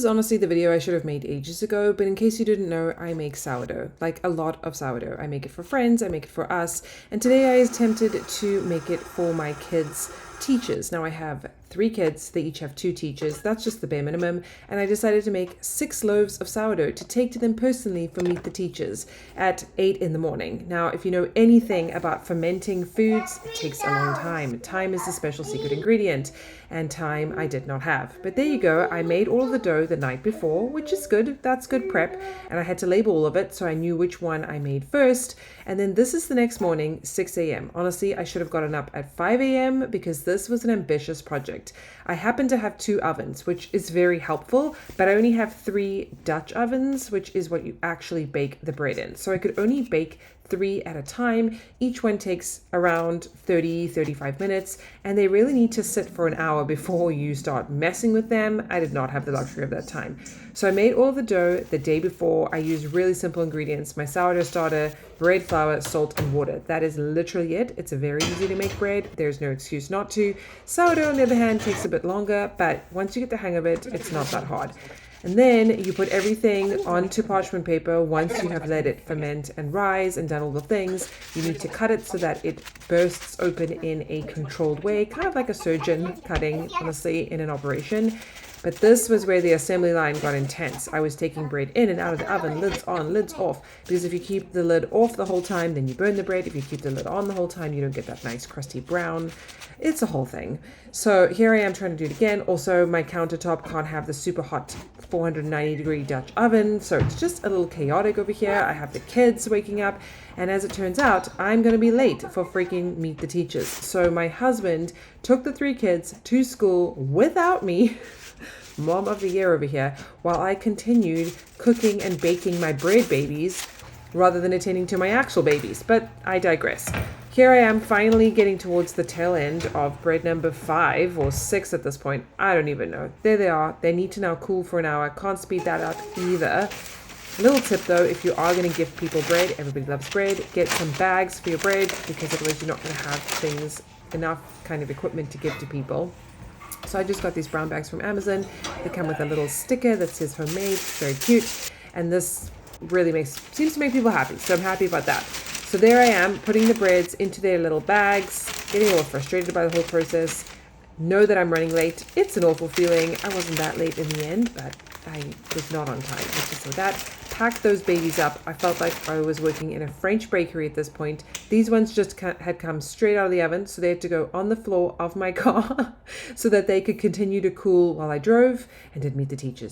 This is honestly the video I should have made ages ago, but in case you didn't know, I make sourdough, like a lot of sourdough. I make it for friends, I make it for us, and today I attempted to make it for my kids' teachers. Now I have 3 kids, they each have 2 teachers, that's just the bare minimum, and I decided to make 6 loaves of sourdough to take to them personally for Meet the Teachers at 8 in the morning. Now, if you know anything about fermenting foods, it takes a long time. Time is the special secret ingredient, and time I did not have. But there you go, I made all of the dough the night before, which is good, that's good prep, and I had to label all of it so I knew which one I made first. And then this is the next morning, 6 a.m. Honestly, I should have gotten up at 5 a.m. because this was an ambitious project. I happen to have 2 ovens, which is very helpful, but I only have 3 Dutch ovens, which is what you actually bake the bread in. So I could only bake 3 at a time. Each one takes around 35 minutes, and they really need to sit for an hour before you start messing with them. I did not have the luxury of that time. So I made all the dough the day before. I used really simple ingredients: my sourdough starter, bread flour, salt, and water. That is literally it. It's a very easy to make bread. There's no excuse not to. Sourdough, on the other hand, takes a bit longer, but once you get the hang of it, it's not that hard. And then you put everything onto parchment paper. Once you have let it ferment and rise and done all the things, you need to cut it so that it bursts open in a controlled way, kind of like a surgeon cutting, honestly, in an operation. But this was where the assembly line got intense. I was taking bread in and out of the oven, lids on, lids off, because if you keep the lid off the whole time, then you burn the bread. If you keep the lid on the whole time, you don't get that nice crusty brown. It's a whole thing. So here I am trying to do it again. Also, my countertop can't have the super hot 490-degree Dutch oven, so it's just a little chaotic over here. I have the kids waking up, and as it turns out, I'm going to be late for freaking Meet the Teachers. So my husband took the 3 kids to school without me, mom of the year over here, while I continued cooking and baking my bread babies rather than attending to my actual babies. But I digress. Here I am finally getting towards the tail end of bread number 5 or 6 at this point. I don't even know. There they are. They need to now cool for an hour. Can't speed that up either. Little tip though, if you are going to give people bread, everybody loves bread, get some bags for your bread, because otherwise you're not going to have enough kind of equipment to give to people. So I just got these brown bags from Amazon. They come with a little sticker that says homemade. It's very cute. And this really seems to make people happy. So I'm happy about that. So there I am, putting the breads into their little bags, getting a little frustrated by the whole process. Know that I'm running late. It's an awful feeling. I wasn't that late in the end, but I was not on time. Let's just say that. Packed those babies up. I felt like I was working in a French bakery at this point. These ones just had come straight out of the oven, so they had to go on the floor of my car so that they could continue to cool while I drove and did Meet the Teachers.